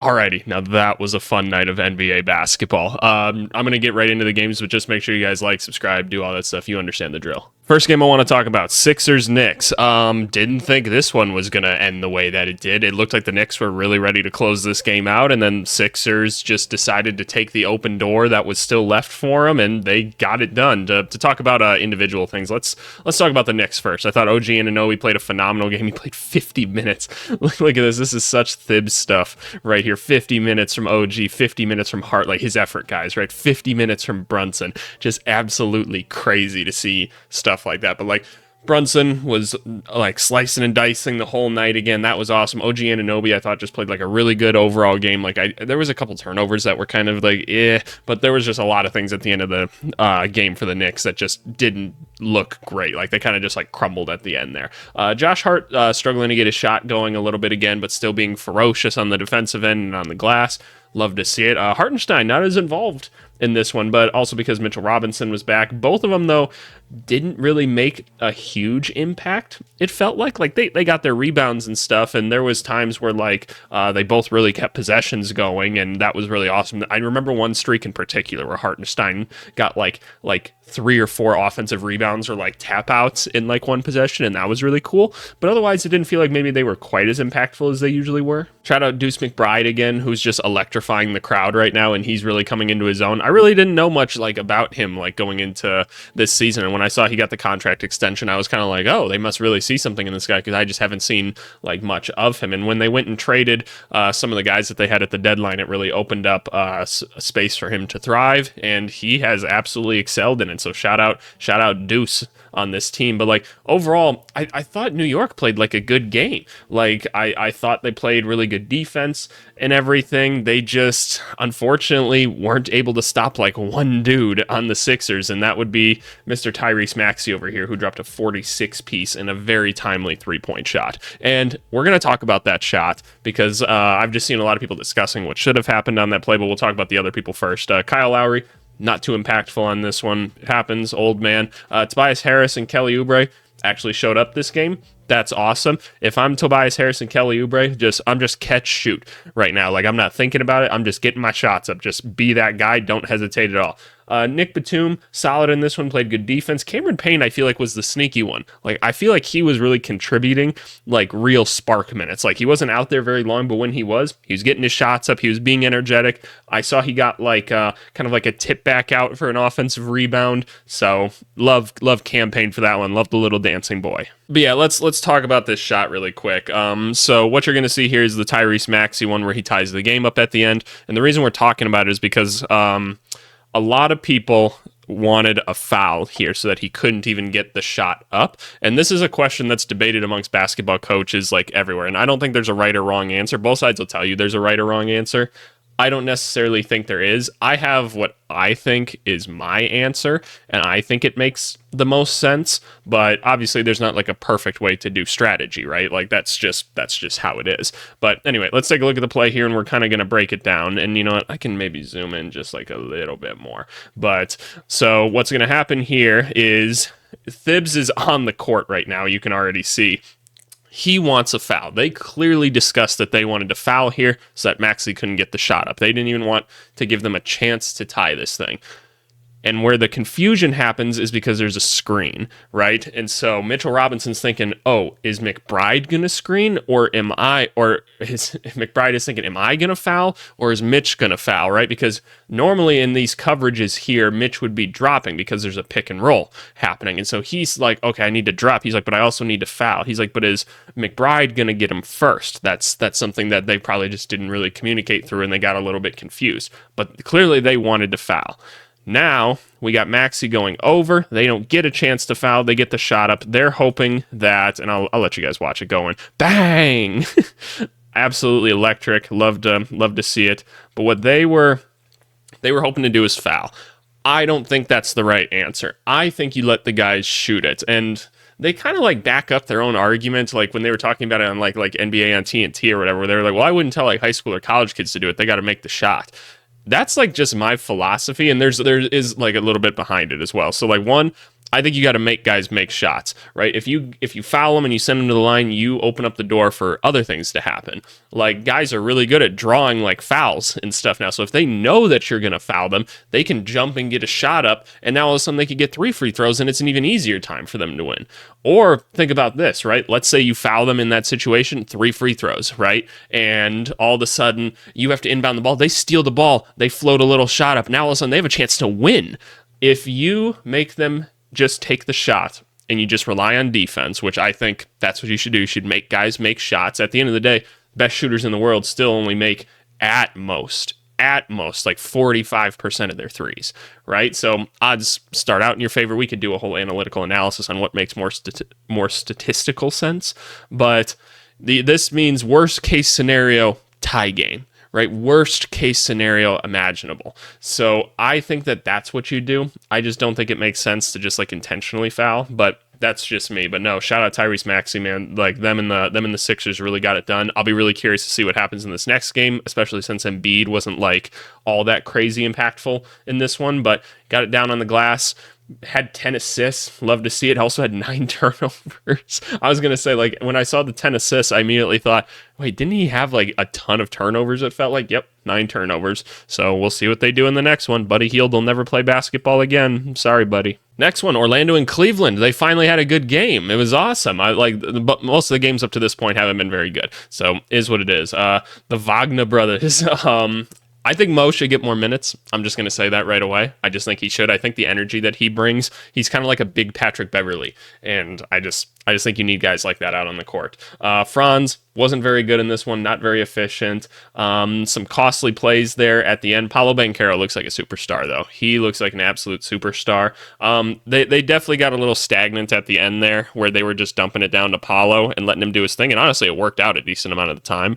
Alrighty, now that was a fun night of NBA basketball. I'm gonna get right into the games, but just make sure you guys like, subscribe, do all that stuff. You understand the drill. First game I want to talk about, Sixers Knicks. Didn't think this one was gonna end the way that it did. It looked like the Knicks were really ready to close this game out, and then Sixers just decided to take the open door that was still left for them, and they got it done. To talk about individual things, let's talk about the Knicks first. I thought OG Anunoby played a phenomenal game. He played 50 minutes. Look at this. This is such Thibs stuff right here. 50 minutes from OG, 50 minutes from Hart, like his effort guys, right? 50 minutes from Brunson. Just absolutely crazy to see stuff like that. But like Brunson was like slicing and dicing the whole night again. That was awesome. OG Anunoby, I thought, just played like a really good overall game. Like there was a couple turnovers that were kind of like but there was just a lot of things at the end of the game for the Knicks that just didn't look great. Like they kind of just like crumbled at the end there. Josh Hart struggling to get his shot going a little bit again, but still being ferocious on the defensive end and on the glass. Love to see it. Hartenstein not as involved in this one, but also because Mitchell Robinson was back. Both of them, though, didn't really make a huge impact. It felt like they got their rebounds and stuff, and there was times where like they both really kept possessions going, and that was really awesome. I remember one streak in particular where Hartenstein got like 3 or 4 offensive rebounds or like tap outs in like one possession, and that was really cool. But otherwise, it didn't feel like maybe they were quite as impactful as they usually were. Shout out Deuce McBride again, who's just electrifying the crowd right now, and he's really coming into his own. I really didn't know much like about him like going into this season, and when I saw he got the contract extension, I was kind of like, oh, they must really see something in this guy, because I just haven't seen like much of him. And when they went and traded some of the guys that they had at the deadline, it really opened up a space for him to thrive, and he has absolutely excelled in it. So shout out Deuce on this team. But like overall, I thought New York played like a good game. Like I thought they played really good defense and everything. They just unfortunately weren't able to stop like one dude on the Sixers, and that would be Mr. Tyrese Maxey over here, who dropped a 46 piece and a very timely 3-point shot. And we're going to talk about that shot because I've just seen a lot of people discussing what should have happened on that play, but we'll talk about the other people first. Kyle Lowry, not too impactful on this one. It happens, old man. Tobias Harris and Kelly Oubre actually showed up this game. That's awesome. If I'm Tobias Harris and Kelly Oubre, I'm just catch shoot right now. Like I'm not thinking about it. I'm just getting my shots up. Just be that guy. Don't hesitate at all. Nick Batum, solid in this one, played good defense. Cameron Payne, I feel like, was the sneaky one. Like, I feel like he was really contributing, like, real spark minutes. Like, he wasn't out there very long, but when he was getting his shots up. He was being energetic. I saw he got, like, kind of like a tip back out for an offensive rebound. So, love Cam Payne for that one. Love the little dancing boy. But yeah, let's talk about this shot really quick. So what you're going to see here is the Tyrese Maxey one where he ties the game up at the end. And the reason we're talking about it is because a lot of people wanted a foul here so that he couldn't even get the shot up. And this is a question that's debated amongst basketball coaches like everywhere. And I don't think there's a right or wrong answer. Both sides will tell you there's a right or wrong answer. I don't necessarily think there is. I have what I think is my answer, and I think it makes the most sense, but obviously there's not like a perfect way to do strategy, right? Like that's just how it is. But anyway, let's take a look at the play here, and we're kind of going to break it down. And you know what? I can maybe zoom in just like a little bit more. But so what's going to happen here is Thibs is on the court right now. You can already see he wants a foul. They clearly discussed that they wanted to foul here so that Maxey couldn't get the shot up. They didn't even want to give them a chance to tie this thing. And where the confusion happens is because there's a screen, right? And so Mitchell Robinson's thinking, oh, is McBride going to screen? Or McBride is thinking, am I going to foul? Or is Mitch going to foul, right? Because normally in these coverages here, Mitch would be dropping because there's a pick and roll happening. And so he's like, okay, I need to drop. He's like, but I also need to foul. He's like, but is McBride going to get him first? That's something that they probably just didn't really communicate through, and they got a little bit confused. But clearly they wanted to foul. Now, we got Maxey going over. They don't get a chance to foul. They get the shot up. They're hoping that, and I'll let you guys watch it going. Bang! Absolutely electric. Love to see it. But what they were hoping to do is foul. I don't think that's the right answer. I think you let the guys shoot it. And they kind of like back up their own argument, like when they were talking about it on like NBA on TNT or whatever, where they were like, well, I wouldn't tell like high school or college kids to do it. They got to make the shot. That's like just my philosophy, and there is like a little bit behind it as well. So like one, I think you got to make guys make shots, right? If you foul them and you send them to the line, you open up the door for other things to happen. Like, guys are really good at drawing like fouls and stuff now. So if they know that you're going to foul them, they can jump and get a shot up, and now all of a sudden they could get 3 free throws, and it's an even easier time for them to win. Or think about this, right? Let's say you foul them in that situation, 3 free throws, right? And all of a sudden you have to inbound the ball. They steal the ball. They float a little shot up. Now all of a sudden they have a chance to win. If you make them just take the shot and you just rely on defense, which I think that's what you should do. You should make guys make shots. At the end of the day, best shooters in the world still only make at most like 45% of their threes, right? So odds start out in your favor. We could do a whole analytical analysis on what makes more statistical sense, but this means worst case scenario tie game, right? Worst case scenario imaginable. So I think that that's what you do. I just don't think it makes sense to just like intentionally foul, but that's just me. But no, shout out Tyrese Maxey, man. Like them and the Sixers really got it done. I'll be really curious to see what happens in this next game, especially since Embiid wasn't like all that crazy impactful in this one, but got it down on the glass. Had 10 assists. Love to see it. Also had 9 turnovers. I was going to say, like, when I saw the 10 assists, I immediately thought, wait, didn't he have like a ton of turnovers? It felt like, yep, 9 turnovers. So we'll see what they do in the next one. Buddy Hield will never play basketball again. I'm sorry, buddy. Next one, Orlando and Cleveland. They finally had a good game. It was awesome. But most of the games up to this point haven't been very good. So is what it is. The Wagner brothers. I think Mo should get more minutes. I'm just going to say that right away. I just think he should. I think the energy that he brings, he's kind of like a big Patrick Beverley. And I just think you need guys like that out on the court. Franz wasn't very good in this one, not very efficient. Some costly plays there at the end. Paolo Banchero looks like a superstar, though. He looks like an absolute superstar. They definitely got a little stagnant at the end there, where they were just dumping it down to Paolo and letting him do his thing. And honestly, it worked out a decent amount of the time.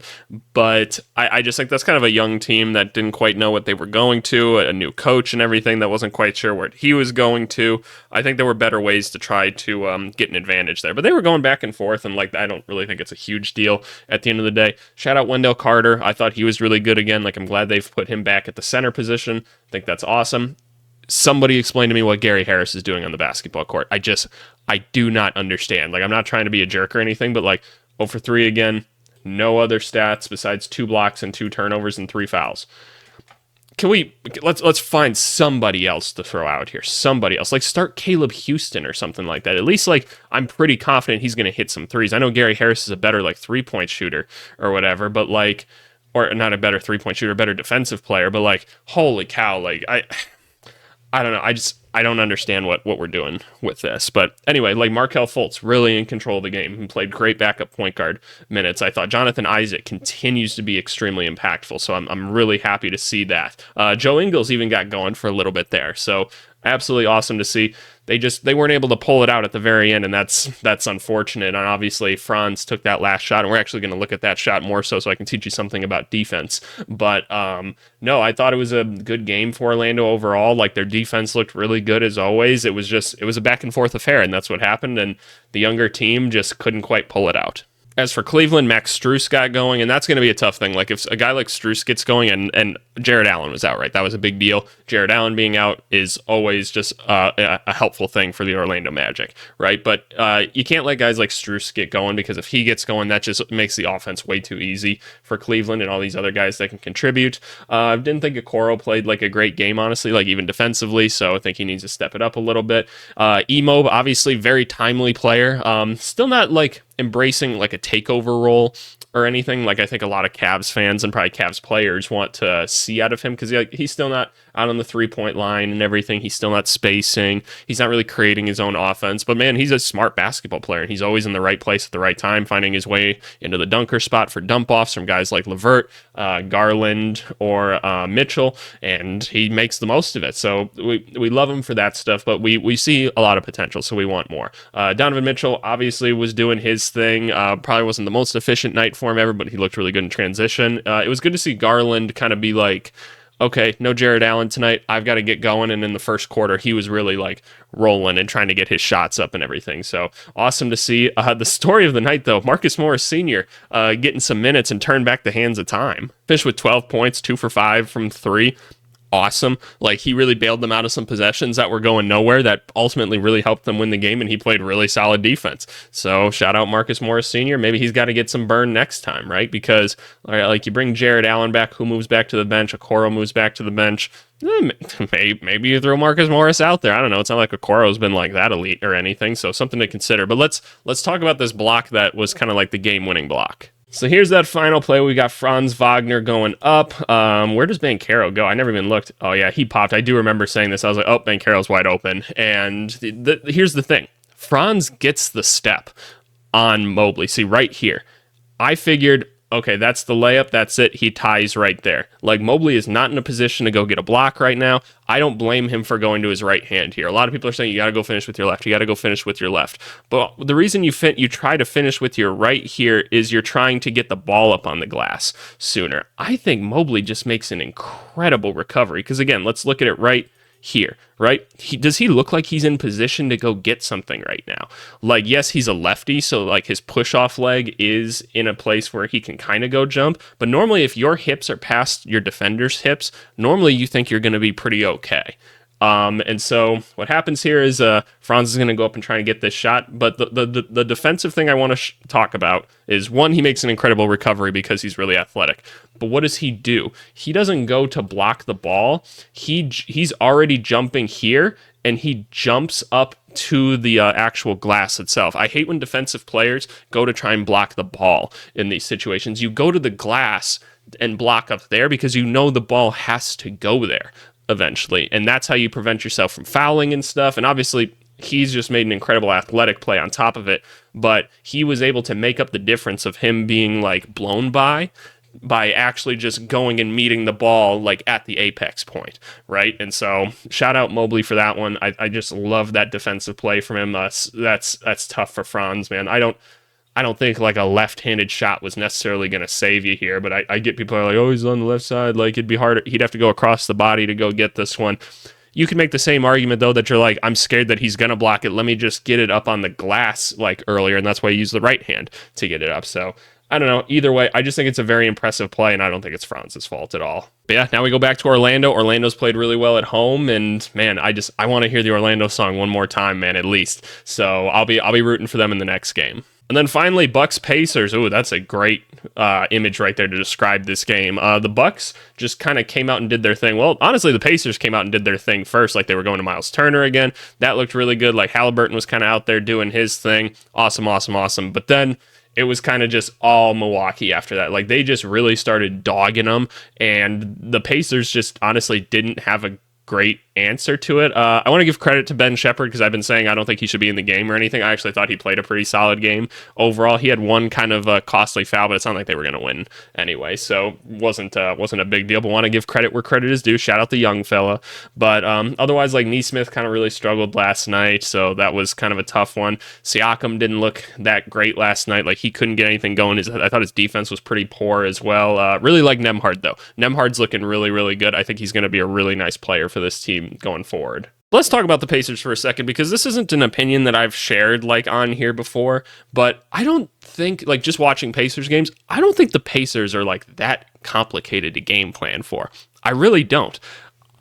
But I just think that's kind of a young team that didn't quite know what they were going to, a new coach and everything that wasn't quite sure where he was going to. I think there were better ways to try to get an advantage there. But they were going back and forth, and like I don't really think it's a huge deal at the end of the day. Shout out Wendell Carter. I thought he was really good again. Like, I'm glad they've put him back at the center position. I think that's awesome. Somebody explain to me what Gary Harris is doing on the basketball court. I do not understand. Like, I'm not trying to be a jerk or anything, but like 0 for 3 again. No other stats besides 2 blocks and 2 turnovers and 3 fouls. Let's find somebody else to throw out here. Somebody else. Like, start Caleb Houston or something like that. At least, like, I'm pretty confident he's going to hit some threes. I know Gary Harris is a better, like, 3-point shooter or whatever, but, like, or not a better 3-point shooter, better defensive player, but, like, holy cow, like, I don't know. I don't understand what we're doing with this. But anyway, like, Markelle Fultz really in control of the game and played great backup point guard minutes. I thought Jonathan Isaac continues to be extremely impactful, so I'm really happy to see that. Joe Ingles even got going for a little bit there, so absolutely awesome to see. They weren't able to pull it out at the very end, and that's unfortunate. And obviously, Franz took that last shot, and we're actually going to look at that shot more so I can teach you something about defense. But no, I thought it was a good game for Orlando overall. Like, their defense looked really good as always. It was a back and forth affair, and that's what happened. And the younger team just couldn't quite pull it out. As for Cleveland, Max Strus got going, and that's going to be a tough thing. Like, if a guy like Strus gets going, and Jared Allen was out, right? That was a big deal. Jared Allen being out is always just a helpful thing for the Orlando Magic, right? But you can't let guys like Strus get going, because if he gets going, that just makes the offense way too easy for Cleveland and all these other guys that can contribute. I didn't think Okoro played like a great game, honestly, like even defensively, so I think he needs to step it up a little bit. Emo, obviously, very timely player. Still not like embracing like a takeover role or anything like I think a lot of Cavs fans and probably Cavs players want to see out of him, because he's still not out on the 3-point line and everything. He's still not spacing. He's not really creating his own offense. But man, he's a smart basketball player, and he's always in the right place at the right time, finding his way into the dunker spot for dump offs from guys like LeVert, Garland, or Mitchell, and he makes the most of it. So we love him for that stuff, but we see a lot of potential, so we want more. Donovan Mitchell obviously was doing his thing. Probably wasn't the most efficient night for him ever, but he looked really good in transition. It was good to see Garland kind of be like, okay, no Jared Allen tonight, I've got to get going. And in the first quarter, he was really like rolling and trying to get his shots up and everything. So awesome to see. The story of the night, though, Marcus Morris Sr. Getting some minutes and turned back the hands of time. Finished with 12 points, 2 for 5 from 3. awesome. Like, he really bailed them out of some possessions that were going nowhere that ultimately really helped them win the game, and he played really solid defense. So shout out Marcus Morris Sr. Maybe he's got to get some burn next time, right? Because like, you bring Jared Allen back, who moves back to the bench, Okoro moves back to the bench. Maybe you throw Marcus Morris out there. I don't know. It's not like Okoro's been like that elite or anything, so something to consider. But let's talk about this block that was kind of like the game-winning block. So here's that final play. We got Franz Wagner going up. Where does Banchero go? I never even looked. Oh, yeah, he popped. I do remember saying this. I was like, oh, Banchero's wide open. And here's the thing. Franz gets the step on Mobley. See, right here. I figured, okay, that's the layup. That's it. He ties right there. Like, Mobley is not in a position to go get a block right now. I don't blame him for going to his right hand here. A lot of people are saying you got to go finish with your left. You got to go finish with your left. But the reason you try to finish with your right here is you're trying to get the ball up on the glass sooner. I think Mobley just makes an incredible recovery. Because, again, let's look at it right here, right? Does he look like he's in position to go get something right now? Like, yes, he's a lefty, so like his push-off leg is in a place where he can kind of go jump, but normally if your hips are past your defender's hips, normally you think you're going to be pretty okay. And so what happens here is Franz is going to go up and try and get this shot. But the defensive thing I want to talk about is, one, he makes an incredible recovery because he's really athletic. But what does he do? He doesn't go to block the ball. He's already jumping here, and he jumps up to the actual glass itself. I hate when defensive players go to try and block the ball in these situations. You go to the glass and block up there because you know the ball has to go there eventually, and that's how you prevent yourself from fouling and stuff. And obviously he's just made an incredible athletic play on top of it, but he was able to make up the difference of him being like blown by actually just going and meeting the ball like at the apex point, right? And so shout out Mobley for that one. I just love that defensive play from him. That's tough for Franz, man. I don't think like a left-handed shot was necessarily going to save you here, but I get people are like, oh, he's on the left side. Like, it'd be harder. He'd have to go across the body to go get this one. You can make the same argument, though, that you're like, I'm scared that he's going to block it. Let me just get it up on the glass like earlier, and that's why you use the right hand to get it up. So I don't know. Either way, I just think it's a very impressive play, and I don't think it's Franz's fault at all. But yeah, now we go back to Orlando. Orlando's played really well at home, and man, I want to hear the Orlando song one more time, man, at least. So I'll be rooting for them in the next game. And then finally, Bucks Pacers. Ooh, that's a great image right there to describe this game. The Bucks just kind of came out and did their thing. Well, honestly, the Pacers came out and did their thing first. Like, they were going to Miles Turner again. That looked really good. Like, Halliburton was kind of out there doing his thing. Awesome. But then it was kind of just all Milwaukee after that. Like, they just really started dogging them, and the Pacers just honestly didn't have a great answer to it. I want to give credit to Ben Shepherd because I've been saying I don't think he should be in the game or anything. I actually thought he played a pretty solid game overall. He had one kind of a costly foul, but it's not like they were going to win anyway, so wasn't a big deal. But want to give credit where credit is due. Shout out the young fella. But otherwise, like, Nesmith kind of really struggled last night, so that was kind of a tough one. Siakam didn't look that great last night. Like, he couldn't get anything going. I thought his defense was pretty poor as well. Really like Nembhard though. Nembhard's looking really, really good. I think he's going to be a really nice player for this team going forward. Let's talk about the Pacers for a second, because this isn't an opinion that I've shared like on here before, but I don't think, like, just watching Pacers games, I don't think the Pacers are like that complicated to game plan for. I really don't.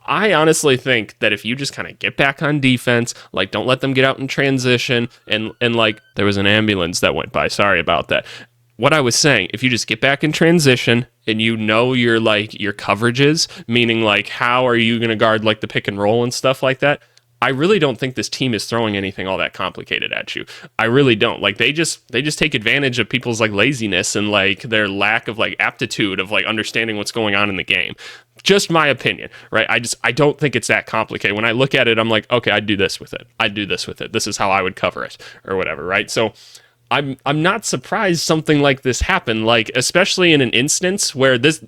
I honestly think that if you just kind of get back on defense, like, don't let them get out in transition, and like, there was an ambulance that went by, sorry about that. What I was saying, if you just get back in transition and you know your coverages, meaning like how are you going to guard like the pick and roll and stuff like that, I really don't think this team is throwing anything all that complicated at you. I really don't. Like, they just take advantage of people's like laziness and like their lack of like aptitude of like understanding what's going on in the game. Just my opinion, right? I don't think it's that complicated. When I look at it, I'm like, okay, I'd do this with it. I'd do this with it. This is how I would cover it or whatever, right? So I'm not surprised something like this happened, like, especially in an instance where this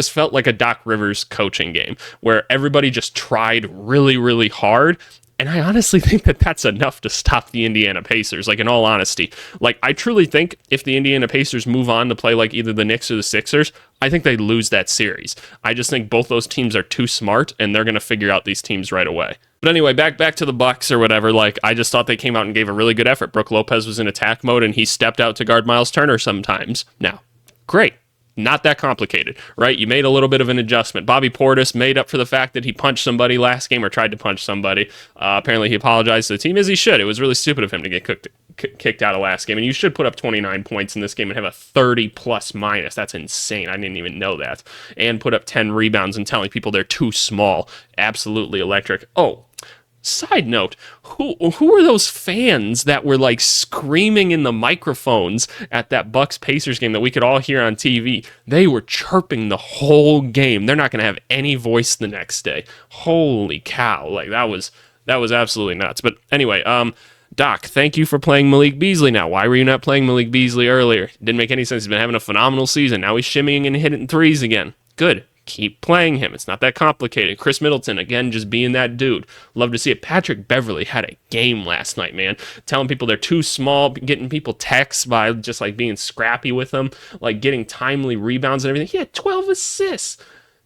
felt like a Doc Rivers coaching game where everybody just tried really, really hard. And I honestly think that that's enough to stop the Indiana Pacers, like, in all honesty. Like, I truly think if the Indiana Pacers move on to play like either the Knicks or the Sixers, I think they lose that series. I just think both those teams are too smart, and they're going to figure out these teams right away. But anyway, back to the Bucks or whatever. Like, I just thought they came out and gave a really good effort. Brook Lopez was in attack mode, and he stepped out to guard Miles Turner sometimes. Now, great. Not that complicated, right? You made a little bit of an adjustment. Bobby Portis made up for the fact that he punched somebody last game or tried to punch somebody. Apparently, he apologized to the team, as he should. It was really stupid of him to get kicked out of last game. And you should put up 29 points in this game and have a 30-plus minus. That's insane. I didn't even know that. And put up 10 rebounds and telling people they're too small. Absolutely electric. Oh, side note, who were those fans that were like screaming in the microphones at that Bucks Pacers game that we could all hear on TV? They were chirping the whole game. They're not going to have any voice the next day. Holy cow. Like that was absolutely nuts. But anyway, Doc, thank you for playing Malik Beasley now. Why were you not playing Malik Beasley earlier? Didn't make any sense. He's been having a phenomenal season. Now he's shimmying and hitting threes again. Good. Keep playing him. It's not that complicated. Chris Middleton, again, just being that dude. Love to see it. Patrick Beverley had a game last night, man. Telling people they're too small, getting people texts by just like being scrappy with them, like getting timely rebounds and everything. He had 12 assists.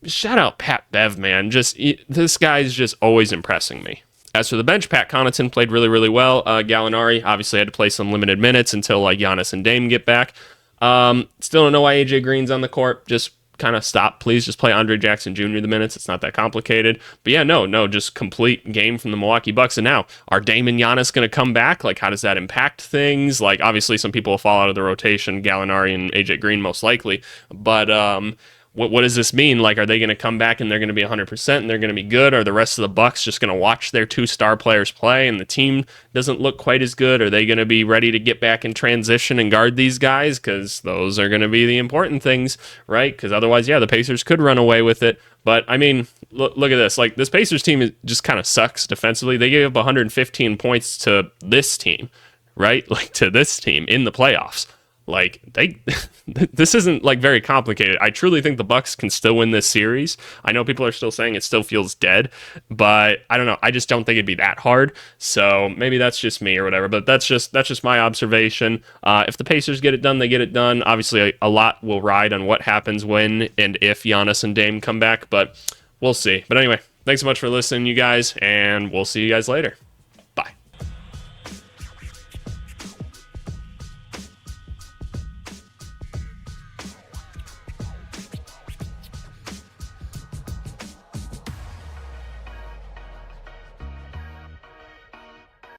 Shout out Pat Bev, man. This guy's just always impressing me. As for the bench, Pat Connaughton played really, really well. Gallinari obviously had to play some limited minutes until like Giannis and Dame get back. Still don't know why AJ Green's on the court. Just kind of stop, please. Just play Andre Jackson Jr. the minutes. It's not that complicated. But yeah, no, just complete game from the Milwaukee Bucks. And now, are Dame and Giannis going to come back? Like, how does that impact things? Like, obviously, some people will fall out of the rotation, Gallinari and AJ Green most likely. But what does this mean? Like, are they going to come back and they're going to be 100% and they're going to be good? Are the rest of the Bucks just going to watch their two star players play and the team doesn't look quite as good? Are they going to be ready to get back in transition and guard these guys? Because those are going to be the important things, right? Because otherwise, yeah, the Pacers could run away with it. But, I mean, look at this. Like, this Pacers team just kind of sucks defensively. They gave up 115 points to this team, right? Like, to this team in the playoffs. Like, this isn't like very complicated. I truly think the Bucks can still win this series. I know people are still saying it still feels dead, but I don't know. I just don't think it'd be that hard. So maybe that's just me or whatever. But that's just my observation. If the Pacers get it done, they get it done. Obviously, a lot will ride on what happens when and if Giannis and Dame come back, but we'll see. But anyway, thanks so much for listening, you guys, and we'll see you guys later.